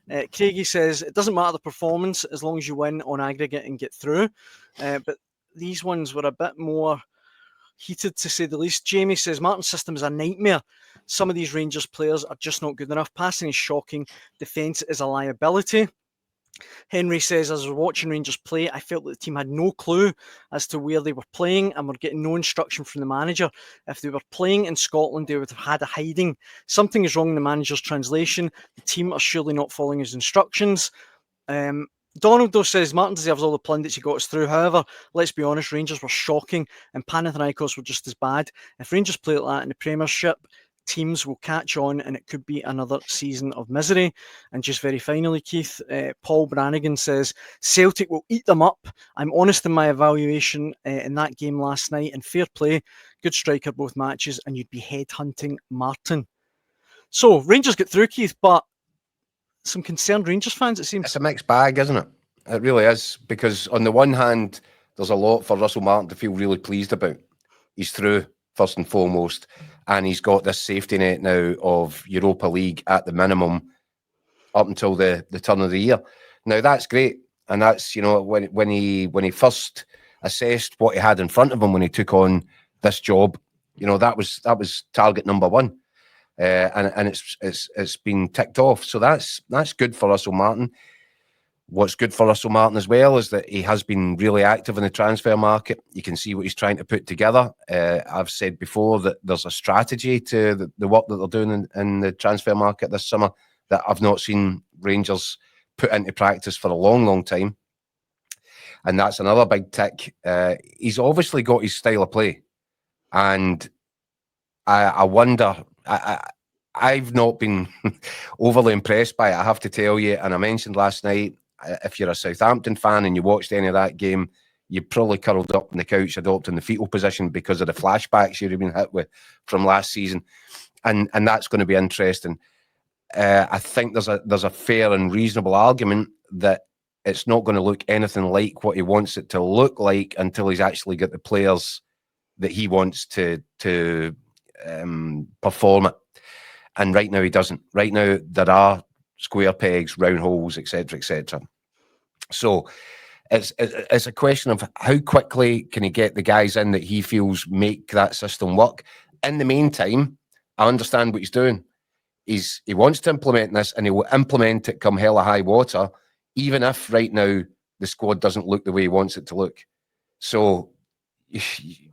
Craigie says, it doesn't matter the performance as long as you win on aggregate and get through. But these ones were a bit more heated, to say the least. Jamie says, Martin's system is a nightmare. Some of these Rangers players are just not good enough. Passing is shocking. Defence is a liability. Henry says, as I was watching Rangers play, I felt that the team had no clue as to where they were playing and were getting no instruction from the manager. If they were playing in Scotland, they would have had a hiding. Something is wrong in the manager's translation. The team are surely not following his instructions. Donald, though, says Martin deserves all the pundits he got us through. However, let's be honest, Rangers were shocking and Panathinaikos were just as bad. If Rangers play like that in the Premiership, teams will catch on and it could be another season of misery. And just very finally, Keith, Paul Brannigan says, Celtic will eat them up. I'm honest in my evaluation in that game last night, and fair play, good striker both matches, and you'd be headhunting Martin. So, Rangers get through, Keith, but some concerned Rangers fans, it seems. It's a mixed bag, isn't it? It really is, because on the one hand, there's a lot for Russell Martin to feel really pleased about. He's through, first and foremost, and he's got this safety net now of Europa League at the minimum up until the turn of the year. Now, that's great, and that's, you know, when he first assessed what he had in front of him when he took on this job, you know, that was target number one. And it's been ticked off. So that's good for Russell Martin. What's good for Russell Martin as well is that he has been really active in the transfer market. You can see what he's trying to put together. I've said before that there's a strategy to the work that they're doing in the transfer market this summer that I've not seen Rangers put into practice for a long, long time. And that's another big tick. He's obviously got his style of play. And I wonder... I've not been overly impressed by it, I have to tell you. And I mentioned last night, if you're a Southampton fan and you watched any of that game, you probably curled up on the couch, adopting the fetal position because of the flashbacks you've been hit with from last season. And that's going to be interesting. I think there's a fair and reasonable argument that it's not going to look anything like what he wants it to look like until he's actually got the players that he wants to perform it. And right now he doesn't. Right now there are square pegs, round holes, etc., etc. So it's a question of how quickly can he get the guys in that he feels make that system work. In the meantime, I understand what he's doing. He wants to implement this, and he will implement it come hell or high water, even if right now the squad doesn't look the way he wants it to look. So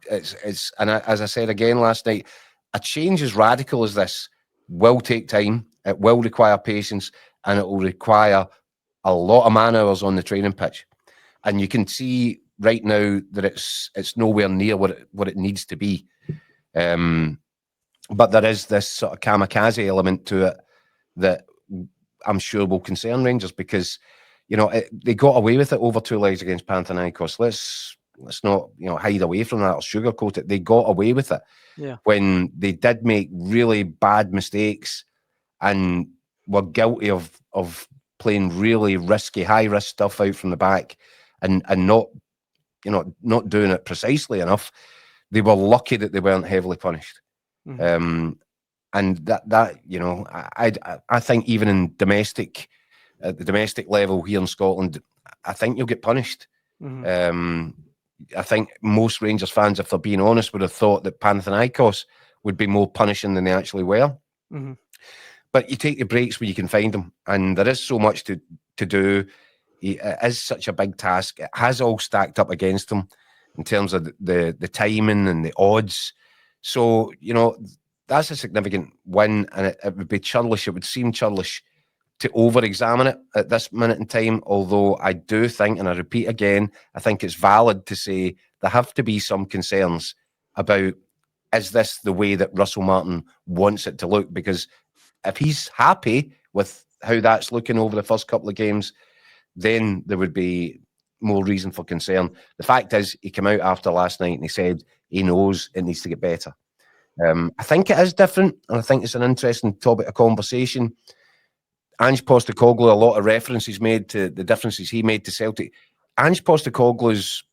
as I said again last night, a change as radical as this will take time, it will require patience, and it will require a lot of man hours on the training pitch. And you can see right now that it's nowhere near what it needs to be. But there is this sort of kamikaze element to it that I'm sure will concern Rangers, because, you know, they got away with it over two legs against Panathinaikos. Let's not, you know, hide away from that or sugarcoat it. They got away with it. Yeah. When they did make really bad mistakes and were guilty of playing really risky, high risk stuff out from the back and not, you know, not doing it precisely enough, they were lucky that they weren't heavily punished. Mm-hmm. And that you know, I think even in at the domestic level here in Scotland, I think you'll get punished. Mm-hmm. I think most Rangers fans, if they're being honest, would have thought that Panathinaikos would be more punishing than they actually were. Mm-hmm. But you take the breaks where you can find them, and there is so much to do. It is such a big task. It has all stacked up against him in terms of the timing and the odds. So, you know, that's a significant win, and it would be churlish. It would seem churlish to over-examine it at this minute in time, although I do think, and I repeat again, I think it's valid to say there have to be some concerns about, is this the way that Russell Martin wants it to look? Because if he's happy with how that's looking over the first couple of games, then there would be more reason for concern. The fact is, he came out after last night and he said he knows it needs to get better. I think it is different, and I think it's an interesting topic of conversation. Ange Postecoglou, a lot of references made to the differences he made to Celtic. Ange Postecoglou's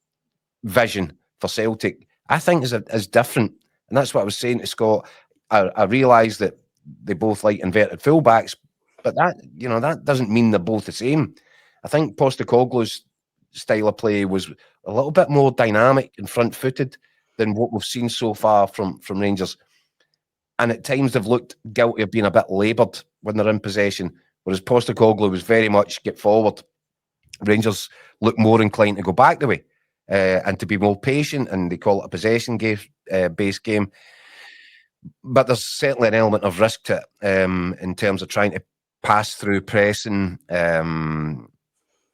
vision for Celtic, I think, is different. And that's what I was saying to Scott. I realise that they both like inverted fullbacks, But that doesn't mean they're both the same. I think Postecoglou's style of play was a little bit more dynamic and front-footed than what we've seen so far from Rangers. And at times they've looked guilty of being a bit laboured when they're in possession, whereas Postecoglou was very much get forward. Rangers look more inclined to go back the way and to be more patient, and they call it a possession-based game. But there's certainly an element of risk to it in terms of trying to pass through pressing, and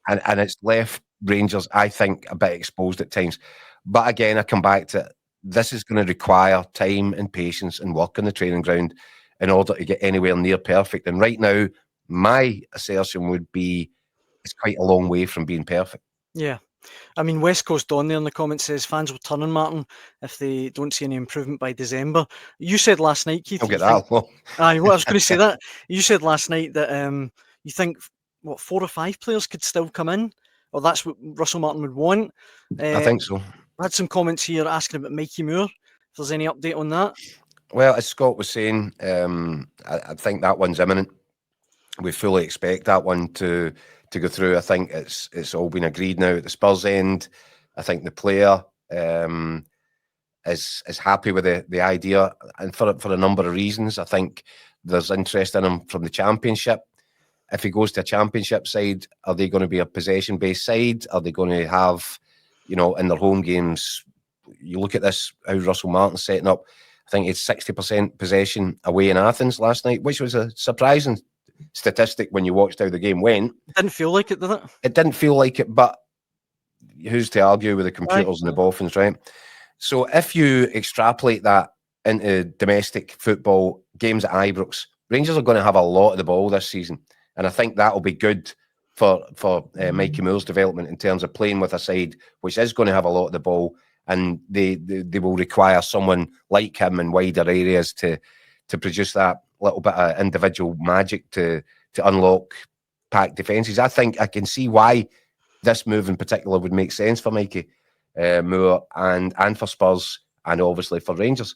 it's left Rangers, I think, a bit exposed at times. But again, I come back to this is going to require time and patience and work on the training ground in order to get anywhere near perfect. And right now, my assertion would be it's quite a long way from being perfect. Yeah. I mean, West Coast Don there in the comments says fans will turn on Martin if they don't see any improvement by December. You said last night, Keith. I'll get that long. I was going to say that. You said last night that you think, 4 or 5 players could still come in? Or that's what Russell Martin would want? I think so. I had some comments here asking about Mikey Moore. If there's any update on that? Well, as Scott was saying, I think that one's imminent. We fully expect that one to go through. I think it's all been agreed now at the Spurs end. I think the player is happy with the idea, and for a number of reasons. I think there's interest in him from the Championship. If he goes to a Championship side, are they going to be a possession-based side? Are they going to have, in their home games? You look at this, how Russell Martin's setting up. I think it's 60% possession away in Athens last night, which was a surprising statistic when you watched how the game went. It didn't feel like it, did it? It didn't feel like it, but who's to argue with the computers and the boffins, right? So if you extrapolate that into domestic football games at Ibrox, Rangers are going to have a lot of the ball this season, and I think that will be good for Mikey Moore's development in terms of playing with a side which is going to have a lot of the ball, and they will require someone like him in wider areas to produce that little bit of individual magic to unlock packed defences. I think I can see why this move in particular would make sense for Mikey Moore and for Spurs, and obviously for Rangers,